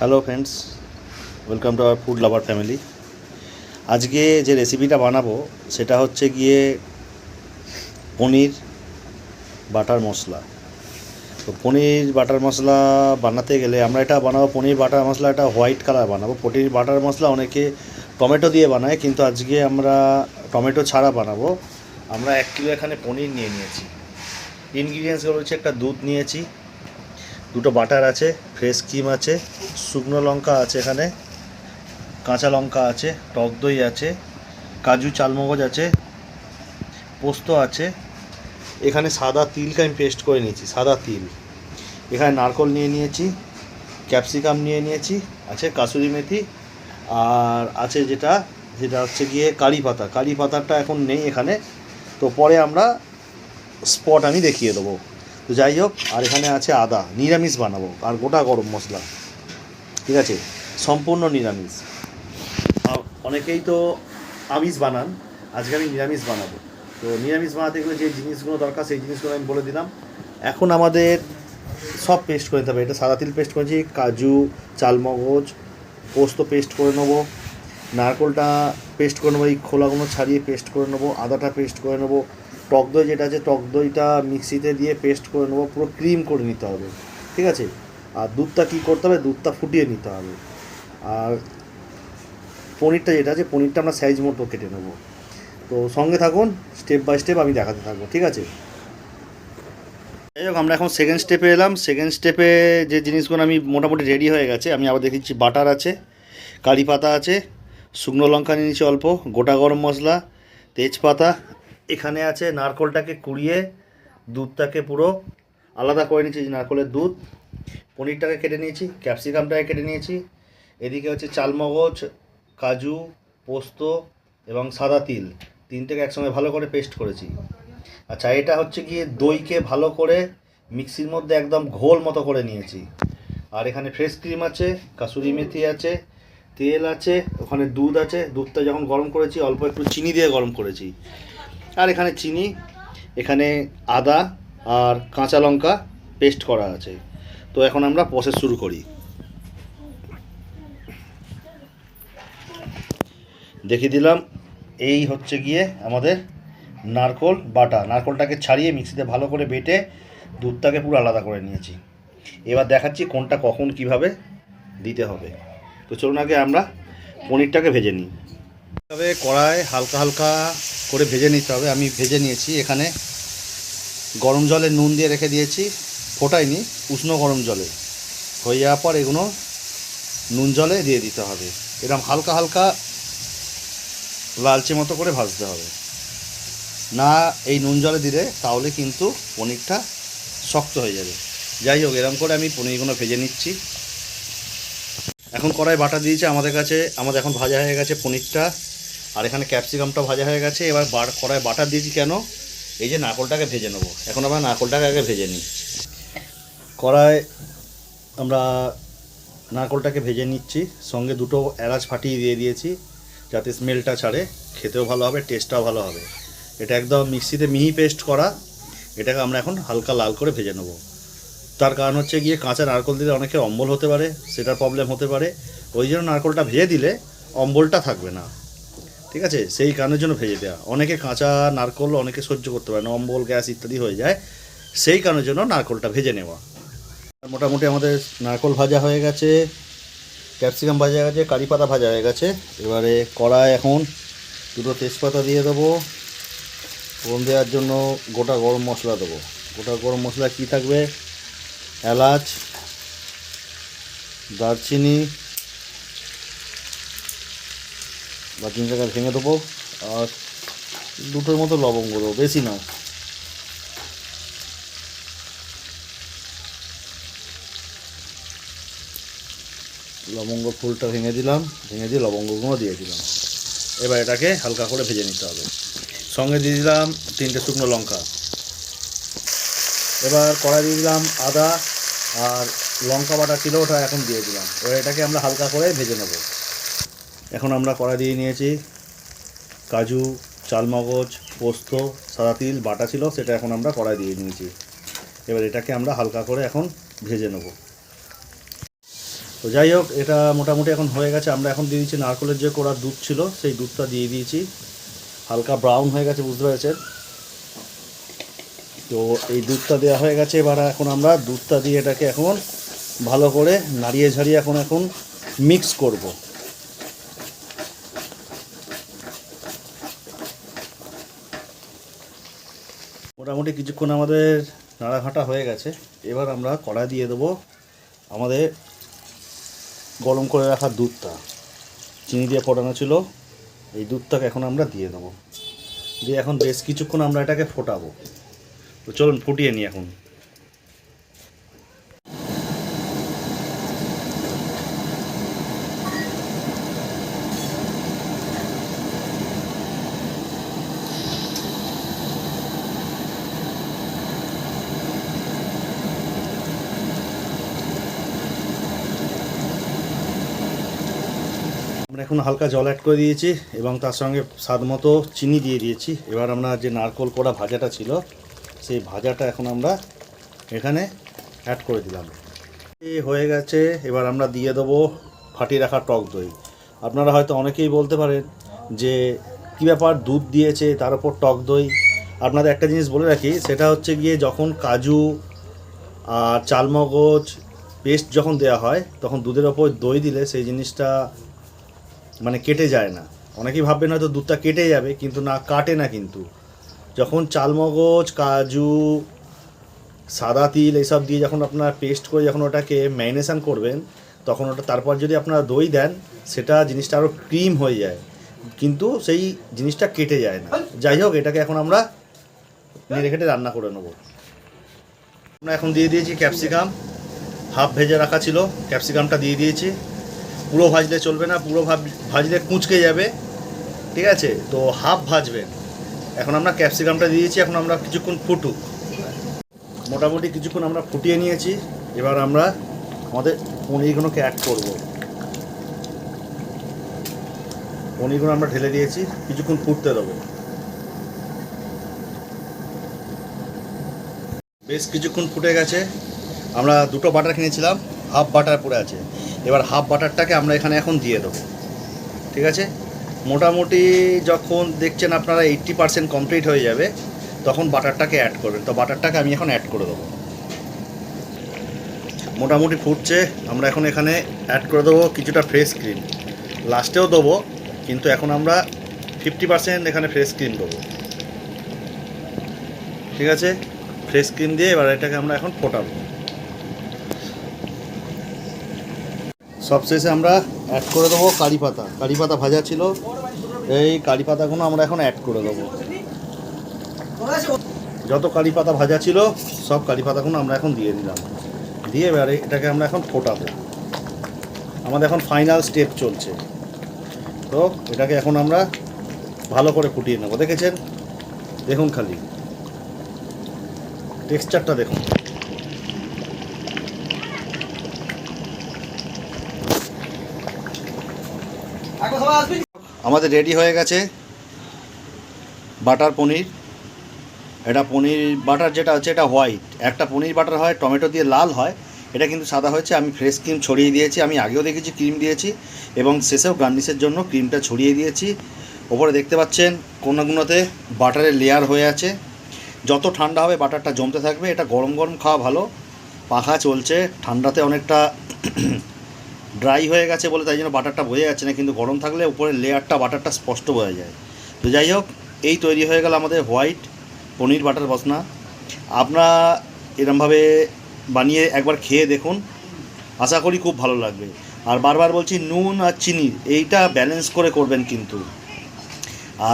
Hello friends, welcome to our food lover family. আজকে যে রেসিপিটা বানাবো সেটা হচ্ছে গিয়ে পনির বাটার মশলা। তো পনির বাটার মশলা বানাতে গেলে আমরা এটা বানাবো, পনির বাটার মশলা এটা হোয়াইট কালার বানাবো। পনির বাটার মশলা অনেকে টমেটো দিয়ে বানায়, কিন্তু আজকে আমরা টমেটো ছাড়া বানাবো। আমরা 1 কিলো এখানে পনির নিয়ে নিয়েছি। ইনগ্রিডিয়েন্টসগুলো হচ্ছে, একটা দুধ নিয়েছি, দুটো বাটার আছে, ফ্রেশ ক্রিম আছে, শুকনো লঙ্কা আছে, এখানে কাঁচা লঙ্কা আছে, টক দই আছে, কাজু চালমগজ আছে, পোস্ত আছে, এখানে সাদা তিলকে আমি পেস্ট করে নিয়েছি, সাদা তিল। এখানে নারকল নিয়ে নিয়েছি, ক্যাপসিকাম নিয়ে নিয়েছি, আছে কাসুরি মেথি, আর আছে যেটা হচ্ছে গিয়ে কারি পাতা। কারি পাতাটা এখন নেই এখানে, তো পরে আমরা স্পট আমি দেখিয়ে দেবো। তো যাই হোক, আর এখানে আছে আদা, নিরামিষ বানাবো, আর গোটা গরম মশলা, ঠিক আছে, সম্পূর্ণ নিরামিষ। অনেকেই তো আমিষ বানান, আজকে আমি নিরামিষ বানাবো। তো নিরামিষ বানাতে গেলে যে জিনিসগুলো দরকার সেই জিনিসগুলো আমি বলে দিলাম। এখন আমাদের সব পেস্ট করে নিতে হবে। এটা সাদা তিল পেস্ট করেছি, কাজু চালমগজ পোস্ত পেস্ট করে নেবো, নারকোলটা পেস্ট করে নেবো, এই খোলাগুলো ছাড়িয়ে পেস্ট করে নেবো, আদাটা পেস্ট করে নেবো, টক দই যেটা আছে টক দইটা মিক্সিতে দিয়ে পেস্ট করে নেবো, পুরো ক্রিম করে নিতে হবে, ঠিক আছে। আর দুধটা কী করতে হবে, দুধটা ফুটিয়ে নিতে হবে। আর পনিরটা যেটা আছে, পনিরটা আমরা সাইজ মতো কেটে নেবো। তো সঙ্গে থাকুন, স্টেপ বাই স্টেপ আমি দেখাতে থাকবো, ঠিক আছে। যাই হোক, আমরা এখন সেকেন্ড স্টেপে এলাম। সেকেন্ড স্টেপে যে জিনিসগুলো আমি মোটামুটি রেডি হয়ে গেছে, আমি আবার দেখিচ্ছি। বাটার আছে, কারি পাতা আছে, শুকনো লঙ্কা নিয়ে নিচ্ছি অল্প, গোটা গরম মশলা, তেজপাতা, এখানে আছে নারকোলটাকে কুড়িয়ে দুধটাকে পুরো আলাদা করে নিয়েছি, নারকোলের দুধ। পনিরটাকে কেটে নিয়েছি, ক্যাপসিকামটাকে কেটে নিয়েছি, এদিকে হচ্ছে চালমগজ, কাজু, পোস্ত এবং সাদা তিল, তিনটেকে একসঙ্গে ভালো করে পেস্ট করেছি। আচ্ছা, এটা হচ্ছে গিয়ে দইকে ভালো করে মিক্সির মধ্যে একদম ঘোল মতো করে নিয়েছি। আর এখানে ফ্রেশ ক্রিম আছে, কাসুরি মেথি আছে, তেল আছে, ওখানে দুধ আছে। দুধটা যখন গরম করেছি অল্প একটু চিনি দিয়ে গরম করেছি। আর এখানে চিনি, এখানে আদা আর কাঁচা লঙ্কা পেস্ট করা আছে। তো এখন আমরা প্রসেস শুরু করি। দেখিয়ে দিলাম, এই হচ্ছে গিয়ে আমাদের নারকোল বাটা। নারকোলটাকে ছাড়িয়ে মিক্সিতে ভালো করে বেটে দুধটাকে পুরো আলাদা করে নিয়েছি। এবার দেখাচ্ছি কোনটা কখন কিভাবে দিতে হবে। তো চলুন আগে আমরা পনিরটাকে ভেজে নিই। তবে কড়ায় হালকা হালকা করে ভেজে নিতে হবে। আমি ভেজে নিয়েছি, এখানে গরম জলে নুন দিয়ে রেখে দিয়েছি, ফোটাইনি, উষ্ণ গরম জলে। হয়ে যাওয়ার পর এগুলো নুন জলে দিয়ে দিতে হবে। এরকম হালকা হালকা লালচে মতো করে ভাজতে হবে না, এই নুন জলে দিলে তাহলে কিন্তু পনিরটা শক্ত হয়ে যাবে। যাই হোক, এরকম করে আমি পনিরগুলো ভেজে নিচ্ছি। এখন কড়াই বাটা দিয়েছে আমাদের কাছে, আমাদের এখন ভাজা হয়ে গেছে পনিরটা, আর এখানে ক্যাপসিকামটা ভাজা হয়ে গেছে। এবার কড়াই বাটা দিয়েছি কেন, এই যে নারকোলটাকে ভেজে নেবো। এখন আমরা নারকোলটাকে আগে ভেজে নিই। কড়াই আমরা নারকোলটাকে ভেজে নিচ্ছি, সঙ্গে দুটো এলাচ ফাটিয়ে দিয়ে দিয়েছি যাতে স্মেলটা ছাড়ে, খেতেও ভালো হবে, টেস্টটাও ভালো হবে। এটা একদম মিক্সিতে মিহি পেস্ট করা, এটাকে আমরা এখন হালকা লাল করে ভেজে নেব। তার কারণ হচ্ছে গিয়ে কাঁচা নারকোল দিলে অনেকে অম্বল হতে পারে, সেটার প্রবলেম হতে পারে। ওই জন্য নারকোলটা ভেজে দিলে অম্বলটা থাকবে না, ঠিক আছে, সেই কারণের জন্য ভেজে দেওয়া। অনেকে কাঁচা নারকোল অনেকে সহ্য করতে পারে না, অম্বল গ্যাস ইত্যাদি হয়ে যায়, সেই কারণের জন্য নারকোলটা ভেজে নেওয়া। মোটামুটি আমাদের নারকোল ভাজা হয়ে গেছে, ক্যাপসিকাম ভাজা হয়ে গেছে, কারি পাতা ভাজা হয়ে গেছে। এবারে কড়ায় এখন দুটো তেজপাতা দিয়ে দেবো, ফোড়ন দেওয়ার জন্য গোটা গরম মশলা দেবো। গোটা গরম মশলা কী থাকবে, এলাচ, দারচিনি, দারচিনিটাকে ভেঙে দেবো, আর দুটোর মতো লবঙ্গ দেবো, বেশি নয়। লবঙ্গ ফুলটা ভেঙে দিলাম, ভেঙে দিয়ে লবঙ্গগুলো দিয়ে দিলাম। এবার এটাকে হালকা করে ভেজে নিতে হবে। সঙ্গে দিয়ে দিলাম 3টে শুকনো লঙ্কা। এবার কড়াই দিয়ে দিলাম আদা আর লঙ্কা বাটা ছিল, ওটা এখন দিয়ে দিলাম। এবার এটাকে আমরা হালকা করে ভেজে নেব। এখন আমরা কড়াই দিয়ে নিয়েছি কাজু, চালমগজ, পোস্ত, সাদা তিল বাটা ছিল, সেটা এখন আমরা কড়াই দিয়ে নিয়েছি। এবার এটাকে আমরা হালকা করে এখন ভেজে নেব। তো যাই হোক, এটা মোটামুটি এখন হয়ে গেছে। আমরা এখন দিয়ে দিচ্ছি নারকেলের যে কোড়া দুধ ছিল সেই দুধটা দিয়ে দিয়েছি। হালকা ব্রাউন হয়ে গেছে, বুঝতে পেরেছেন। তো এই দুধটা দেওয়া হয়ে গেছে। এবার এখন আমরা দুধটা দিয়ে এটাকে এখন ভালো করে নাড়িয়ে ঝাড়িয়ে এখন মিক্স করব। মোটামুটি কিছুক্ষণ আমাদের নাড়াঘাটা হয়ে গেছে। এবার আমরা কড়াই দিয়ে দেবো আমাদের গরম করে রাখা দুধটা, চিনি দিয়ে ফোটানো ছিল এই দুধটাকে এখন আমরা দিয়ে দেবো। দিয়ে এখন বেশ কিছুক্ষণ আমরা এটাকে ফোটাবো। তো চলুন ফুটিয়ে নিই এখন। আমরা এখন হালকা জল অ্যাড করে দিয়েছি এবং তার সঙ্গে স্বাদ মতো চিনি দিয়ে দিয়েছি। এবার আমরা যে নারকেল কোড়া ভাজাটা ছিল সেই ভাজাটা এখন আমরা এখানে অ্যাড করে দিলাম। হয়ে গেছে। এবার আমরা দিয়ে দেবো ফাটিয়ে রাখা টক দই। আপনারা হয়তো অনেকেই বলতে পারেন যে কী ব্যাপার, দুধ দিয়েছে তার উপর টক দই। আপনাদের একটা জিনিস বলে রাখি, সেটা হচ্ছে গিয়ে যখন কাজু আর চালমগজ পেস্ট যখন দেওয়া হয় তখন দুধের ওপর দই দিলে সেই জিনিসটা মানে কেটে যায় না। অনেকেই ভাববেন হয়তো দুধটা কেটে যাবে, কিন্তু না, কাটে না। কিন্তু যখন চালমগজ, কাজু, সাদা তিল এইসব দিয়ে যখন আপনার পেস্ট করে যখন ওটাকে ম্যারিনেশন করবেন, তখন ওটা তারপর যদি আপনারা দই দেন, সেটা জিনিসটা আরও ক্রিম হয়ে যায়, কিন্তু সেই জিনিসটা কেটে যায় না। যাই হোক, এটাকে এখন আমরা নেড়ে কেটে রান্না করে নেব। আমরা এখন দিয়ে দিয়েছি ক্যাপসিকাম। হাফ ভেজে রাখা ছিল, ক্যাপসিকামটা দিয়ে দিয়েছি। পুরো ভাজলে চলবে না, পুরো ভাজলে কুঁচকে যাবে, ঠিক আছে? তো হাফ ভাজবেন। এখন আমরা ক্যাপসিকামটা দিয়েছি, এখন আমরা কিছুক্ষণ ফুটুক। মোটামুটি কিছুক্ষণ আমরা ফুটিয়ে নিয়েছি। এবার আমরা আমাদের পনিরগুলোকে অ্যাড করব। পনিরগুলো আমরা ঢেলে দিয়েছি, কিছুক্ষণ ফুটতে দেবো। বেশ কিছুক্ষণ ফুটে গেছে। আমরা দুটো বাটার কিনেছিলাম, হাফ বাটার পড়ে আছে। এবার হাফ বাটারটাকে আমরা এখানে এখন দিয়ে দেবো, ঠিক আছে? মোটামুটি যখন দেখছেন আপনারা 80% কমপ্লিট হয়ে যাবে, তখন বাটারটাকে অ্যাড করবেন। তো বাটারটাকে আমি এখন অ্যাড করে দেবো। মোটামুটি ফুটছে। আমরা এখন এখানে অ্যাড করে দেবো কিছুটা ফ্রেশ ক্রিম। লাস্টেও দেবো, কিন্তু এখন আমরা 50% এখানে ফ্রেশ ক্রিম দেবো, ঠিক আছে? ফ্রেশ ক্রিম দিয়ে এবার এটাকে আমরা এখন ফোটাবো। সবশেষে আমরা অ্যাড করে দেবো কারি পাতা। কারি পাতা ভাজা ছিল, এই কারি পাতাগুলো আমরা এখন অ্যাড করে দেবো। যত কারি পাতা ভাজা ছিল সব কারি পাতাগুলো আমরা এখন দিয়ে দিলাম। দিয়ে এবারে এটাকে আমরা এখন ফোটাবো। আমাদের এখন ফাইনাল স্টেপ চলছে। তো এটাকে এখন আমরা ভালো করে ফুটিয়ে নেবো। দেখেছেন? দেখুন, খালি টেক্সচারটা দেখুন। আমাদের রেডি হয়ে গেছে বাটার পনির। এটা পনির বাটার যেটা হচ্ছে এটা হোয়াইট, একটা পনির বাটার হয় টমেটো দিয়ে লাল হয়, এটা কিন্তু সাদা হয়েছে। আমি ফ্রেশ ক্রিম ছড়িয়ে দিয়েছি, আমি আগেও দেখেছি ক্রিম দিয়েছি, এবং শেষেও গার্নিশের জন্য ক্রিমটা ছড়িয়ে দিয়েছি। ওপরে দেখতে পাচ্ছেন কোনোগুলোতে বাটারের লেয়ার হয়ে আছে। যত ঠান্ডা হবে বাটারটা জমতে থাকবে। এটা গরম গরম খাওয়া ভালো, পাখা চলছে, ঠান্ডাতে অনেকটা ড্রাই হয়ে গেছে বলে তাই জন্য বাটারটা বোঝা যাচ্ছে না, কিন্তু গরম থাকলে উপরের লেয়ারটা বাটারটা স্পষ্ট বোঝা যায়। তো যাই হোক, এই তৈরি হয়ে গেল আমাদের হোয়াইট পনির বাটার মশলা। আপনারা এরমভাবে বানিয়ে একবার খেয়ে দেখুন, আশা করি খুব ভালো লাগবে। আর বারবার বলছি, নুন আর চিনি এইটা ব্যালেন্স করে করবেন কিন্তু।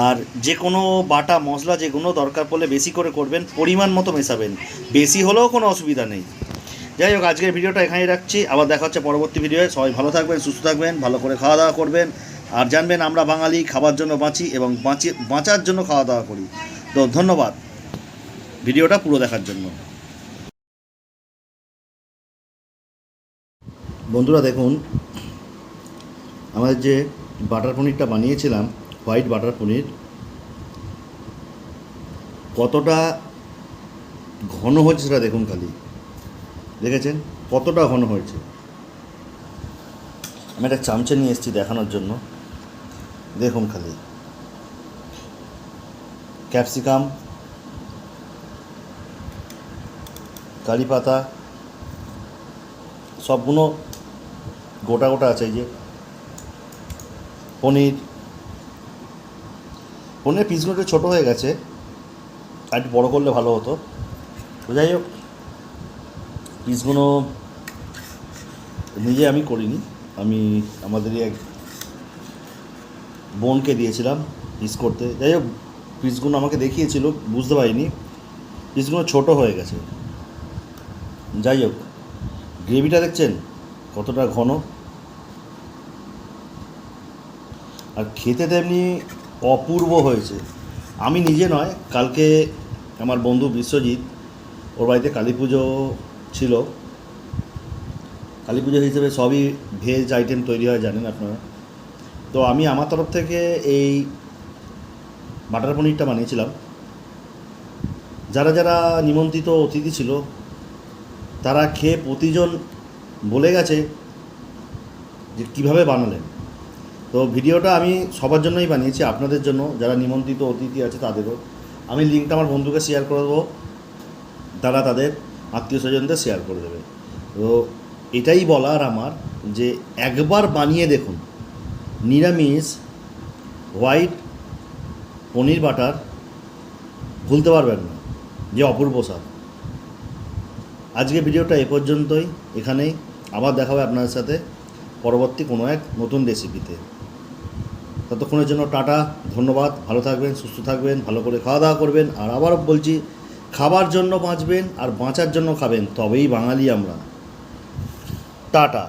আর যে কোনো বাটা মশলা যেগুলো দরকার পড়লে বেশি করে করবেন, পরিমাণ মতো মেশাবেন, বেশি হলেও কোনো অসুবিধা নেই। যাই হোক, আজকের ভিডিওটা এখানেই রাখছি। আবার দেখা হচ্ছে পরবর্তী ভিডিওয়ে। সবাই ভালো থাকবেন, সুস্থ থাকবেন, ভালো করে খাওয়া দাওয়া করবেন। আর জানবেন আমরা বাঙালি খাবার জন্য বাঁচি এবং বাঁচার জন্য খাওয়া দাওয়া করি। তো ধন্যবাদ ভিডিওটা পুরো দেখার জন্য। বন্ধুরা দেখুন, আমাদের যে বাটার পনিরটা বানিয়েছিলাম, হোয়াইট বাটার পনির, কতটা ঘন হয়েছে সেটা দেখুন। খালি দেখেছেন কতটা ঘন হয়েছে। আমি একটা চামচে নিয়ে এসেছি দেখানোর জন্য। দেখুন খালি, ক্যাপসিকাম, কারি পাতা সবগুলো গোটা গোটা আছে। এই যে পনির পিসগুলো একটু ছোটো হয়ে গেছে, আর একটু বড়ো করলে ভালো হতো। তো যাই হোক, পিসগুলো নিজে আমি করিনি, আমি আমাদেরই এক বোনকে দিয়েছিলাম পিস করতে। যাই হোক, পিসগুলো আমাকে দেখিয়েছিল, বুঝতে পারিনি পিসগুলো ছোটো হয়ে গেছে। যাই হোক, গ্রেভিটা দেখছেন কতটা ঘন, আর খেতে তেমনি অপূর্ব হয়েছে। আমি নিজে নয়, কালকে আমার বন্ধু বিশ্বজিৎ, ওর বাড়িতে কালী পুজো ছিল। কালী পুজো হিসেবে সবই ভেজ আইটেম তৈরি হয়, জানেন আপনারা। তো আমি আমার তরফ থেকে এই বাটার পনিরটা বানিয়েছিলাম। যারা যারা নিমন্ত্রিত অতিথি ছিল তারা খেয়ে প্রতিজন বলে গেছে যে কীভাবে বানালেন। তো ভিডিওটা আমি সবার জন্যই বানিয়েছি, আপনাদের জন্য, যারা নিমন্ত্রিত অতিথি আছে তাদেরও। আমি লিঙ্কটা আমার বন্ধুকে শেয়ার করে দেবো, তারা তাদের আত্মীয় স্বজনদের শেয়ার করে দেবে। তো এটাই বলার আমার, যে একবার বানিয়ে দেখুন নিরামিষ হোয়াইট পনির বাটার, ভুলতে পারবেন না, যে অপূর্ব স্বাদ। আজকে ভিডিওটা এ পর্যন্তই, এখানেই। আবার দেখা হবে আপনাদের সাথে পরবর্তী কোনো এক নতুন রেসিপিতে। ততক্ষণের জন্য টাটা, ধন্যবাদ। ভালো থাকবেন, সুস্থ থাকবেন, ভালো করে খাওয়া দাওয়া করবেন। আর আবারও বলছি, খাবার জন্য বাঁচবেন আর বাঁচার জন্য খাবেন, তবেই বাঙালি আমরা। টাটা।